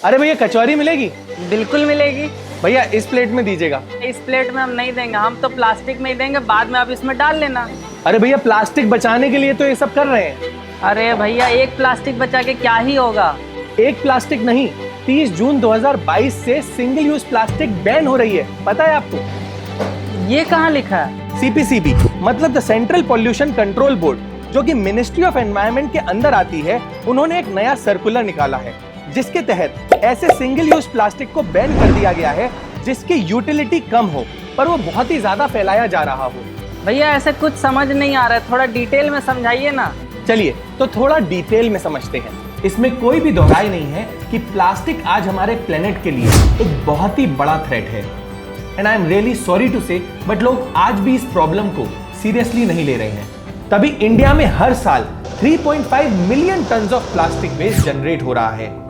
अरे भैया कचौरी मिलेगी? बिल्कुल मिलेगी। भैया इस प्लेट में दीजिएगा। इस प्लेट में हम नहीं देंगे, हम तो प्लास्टिक में ही देंगे, बाद में आप इसमें डाल लेना। अरे भैया प्लास्टिक बचाने के लिए तो ये सब कर रहे हैं। अरे भैया एक प्लास्टिक बचा के क्या ही होगा। एक प्लास्टिक नहीं, 30 जून 2022 से सिंगल यूज प्लास्टिक बैन हो रही है, पता है आपको? ये कहाँ लिखा है? सीपीसीबी मतलब the central pollution control board, जो कि मिनिस्ट्री ऑफ एनवायरनमेंट के अंदर आती है, उन्होंने एक नया सर्कुलर निकाला है जिसके तहत ऐसे सिंगल यूज प्लास्टिक को बैन कर दिया गया है जिसकी यूटिलिटी कम हो पर वो बहुत ही ज्यादा फैलाया जा रहा हो। भैया ऐसे कुछ समझ नहीं आ रहा है, थोड़ा डिटेल में समझाइए ना। चलिए तो थोड़ा डिटेल में समझते हैं। इसमें कोई भी दोहराई नहीं है कि प्लास्टिक आज हमारे प्लेनेट के लिए एक बहुत ही बड़ा थ्रेट है। And I am really sorry to say but लोग आज भी इस प्रॉब्लम को सीरियसली नहीं ले रहे हैं। तभी इंडिया में हर साल 3.5 million ton of plastic waste generate हो रहा है।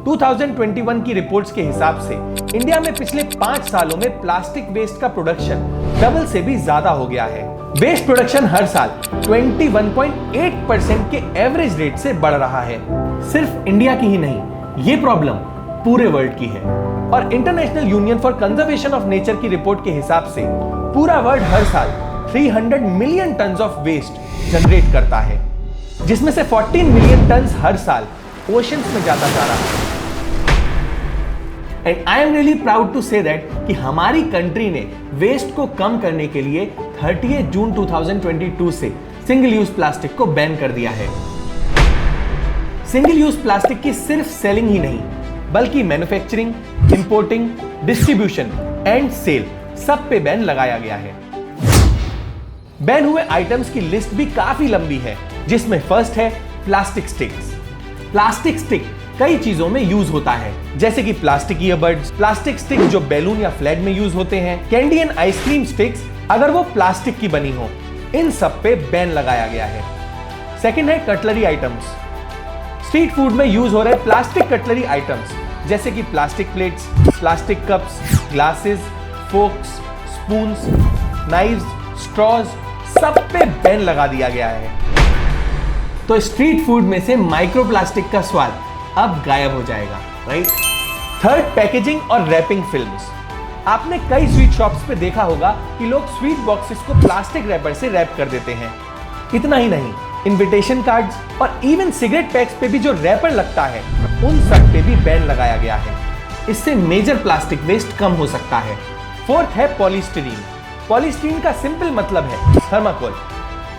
2021 की रिपोर्ट्स के हिसाब से इंडिया में पिछले 5 सालों में प्लास्टिक वेस्ट का प्रोडक्शन डबल से भी ज्यादा हो गया है। वेस्ट प्रोडक्शन हर साल 21.8% के एवरेज रेट से बढ़ रहा है। सिर्फ इंडिया की ही नहीं, ये प्रॉब्लम पूरे वर्ल्ड की है। और International Union for Conservation of Nature की रिपोर्ट के हिसाब से पूरा वर्ल्ड हर साल 300 million ton of waste generate करता है, जिसमें से 14 मिलियन टन हर साल ओशंस में जाता जा रहा है। And I am really proud to say that कि हमारी कंट्री ने वेस्ट को कम करने के लिए 30 जून 2022 से सिंगल यूज प्लास्टिक को बैन कर दिया है। सिंगल यूज प्लास्टिक की सिर्फ सेलिंग ही नहीं बल्कि manufacturing, importing, distribution and sale सब पे बैन लगाया गया है। बैन हुए आइटम्स की लिस्ट भी काफी लंबी है, जिसमें फर्स्ट है प्लास्टिक स्टिक्स। प्लास्टिक स्टिक कई चीजों में यूज होता है, जैसे कि प्लास्टिक ईयरबड्स, प्लास्टिक स्टिक जो बैलून या फ्लैग में यूज होते हैं, कैंडी एंड आइसक्रीम स्टिक्स अगर वो प्लास्टिक की बनी हो, इन सब पे बैन लगाया गया है। सेकंड है कटलरी आइटम्स। स्ट्रीट फूड में यूज हो रहे प्लास्टिक कटलरी आइटम्स जैसे कि plastic plates, plastic cups, glasses, forks, spoons, knives, straws सब पे बैन लगा दिया गया है। तो स्ट्रीट फूड में से माइक्रोप्लास्टिक का स्वाद अब गायब हो जाएगा, राइट? थर्ड, पैकेजिंग और रैपिंग फिल्म्स। आपने कई स्वीट शॉप्स पे देखा होगा कि लोग स्वीट बॉक्सेस को प्लास्टिक रैपर से रैप कर देते हैं। इतना ही नहीं, इनविटेशन कार्ड्स और इवन सिगरेट पैक्स पे भी जो रैपर लगता है, उन सब पे भी बैन लगाया गया है। इससे मेजर प्लास्टिक वेस्ट कम हो सकता है। फोर्थ है पॉलीस्टीरीन। पॉलीस्टीरीन का सिंपल मतलब है थर्माकोल।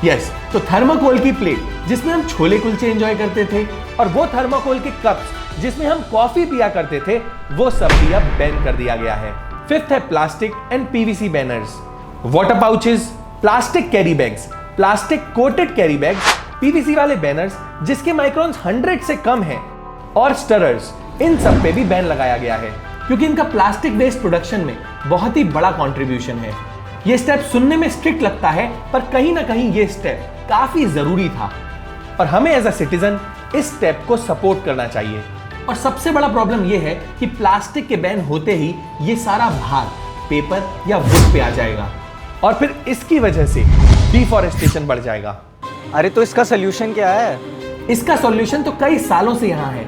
यस, तो थर्माकोल की प्लेट जिसमें हम छोले कुलचे एंजॉय करते थे और वो थर्माकोल के कप्स जिसमें हम कॉफी पिया करते थे, वो सब भी अब बैन कर दिया गया है। फिफ्थ है plastic and PVC banners. Water pouches, plastic carry bags, plastic coated carry bags, PVC वाले बैनर्स जिसके माइक्रोन्स 100 से कम हैं, और स्टरर्स, इन सब पे भी बैन लगाया गया है क्योंकि इनका प्लास्टिक वेस्ट प्रोडक्शन में बहुत ही बड़ा कंट्रीब्यूशन है। ये स्टेप सुनने में स्ट्रिक्ट लगता है पर कहीं ना कहीं ये स्टेप काफी जरूरी था और हमें एज अ सिटीजन इस स्टेप को सपोर्ट करना चाहिए। और सबसे बड़ा प्रॉब्लम ये है कि प्लास्टिक के बैन होते ही ये सारा भार पेपर या वुड पे आ जाएगा और फिर इसकी वजह से डिफॉरेस्टेशन बढ़ जाएगा। अरे तो इसका सोल्यूशन क्या है? इसका सॉल्यूशन तो कई सालों से यहाँ है।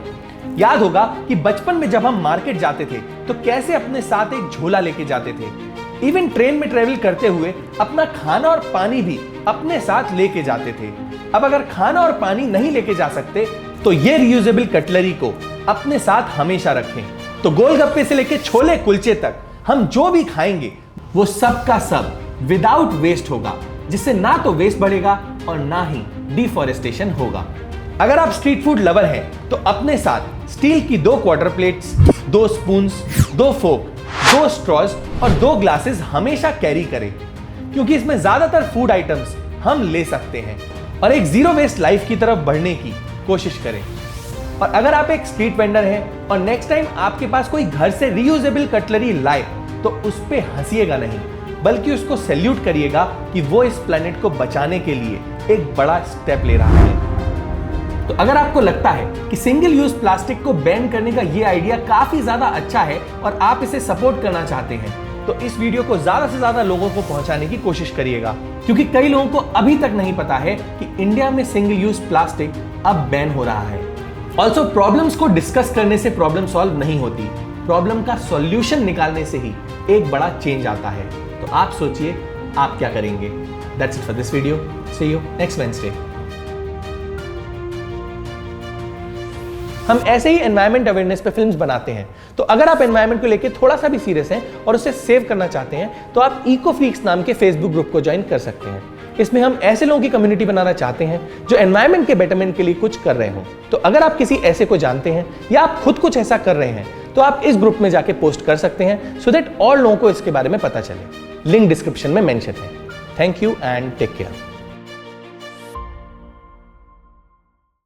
याद होगा कि बचपन में जब हम मार्केट जाते थे तो कैसे अपने साथ एक झोला लेके जाते थे। इवन ट्रेन में ट्रेवल करते हुए अपना खाना और पानी भी अपने साथ लेके जाते थे। अब अगर खाना और पानी नहीं लेके जा सकते तो ये रियूजेबल कटलरी को अपने साथ हमेशा रखें। तो गोलगप्पे से लेके छोले कुलचे तक हम जो भी खाएंगे वो सब का सब विदाउट वेस्ट होगा, जिससे ना तो वेस्ट बढ़ेगा और ना ही डिफॉरेस्टेशन होगा। अगर आप स्ट्रीट फूड लवर हैं तो अपने साथ स्टील की 2 क्वार्टर प्लेट्स, 2 स्पून्स, 2 फोक, 2 स्ट्रॉज और 2 ग्लासेस हमेशा कैरी करें क्योंकि इसमें ज्यादातर फूड आइटम्स हम ले सकते हैं और एक जीरो वेस्ट लाइफ की तरफ बढ़ने की कोशिश करें। और अगर आप एक स्ट्रीट वेंडर हैं और नेक्स्ट टाइम आपके पास कोई घर से रीयूजेबल कटलरी लाए तो उस पे हंसिएगा नहीं बल्कि उसको सैल्यूट करिएगा कि वो इस प्लेनेट को बचाने के लिए एक बड़ा स्टेप ले रहा है। तो अगर आपको लगता है कि सिंगल यूज प्लास्टिक को बैन करने का ये आइडिया काफी ज्यादा अच्छा है और आप इसे सपोर्ट करना चाहते हैं तो इस वीडियो को ज्यादा से ज्यादा लोगों को पहुंचाने की कोशिश करिएगा क्योंकि कई लोगों को अभी तक नहीं पता है कि इंडिया में सिंगल यूज प्लास्टिक अब बैन हो रहा है। ऑल्सो प्रॉब्लम्स को डिस्कस करने से प्रॉब्लम सॉल्व नहीं होती, प्रॉब्लम का सॉल्यूशन निकालने से ही एक बड़ा चेंज आता है। तो आप सोचिए आप क्या करेंगे। That's it for this video, see you next Wednesday. हम ऐसे ही एनवायरमेंट अवेयरनेस पे फिल्म्स बनाते हैं, तो अगर आप एनवायरमेंट को लेके थोड़ा सा भी सीरियस हैं और उसे सेव करना चाहते हैं तो आप इको फ्रीक्स नाम के फेसबुक ग्रुप को ज्वाइन कर सकते हैं। इसमें हम ऐसे लोगों की कम्युनिटी बनाना चाहते हैं जो एनवायरमेंट के बेटरमेंट के लिए कुछ कर रहे हो। तो अगर आप किसी ऐसे को जानते हैं या आप खुद कुछ ऐसा कर रहे हैं तो आप इस ग्रुप में जाके पोस्ट कर सकते हैं सो दैट और लोगों को इसके बारे में पता चले। लिंक डिस्क्रिप्शन में मेंशन है। Thank you and take care.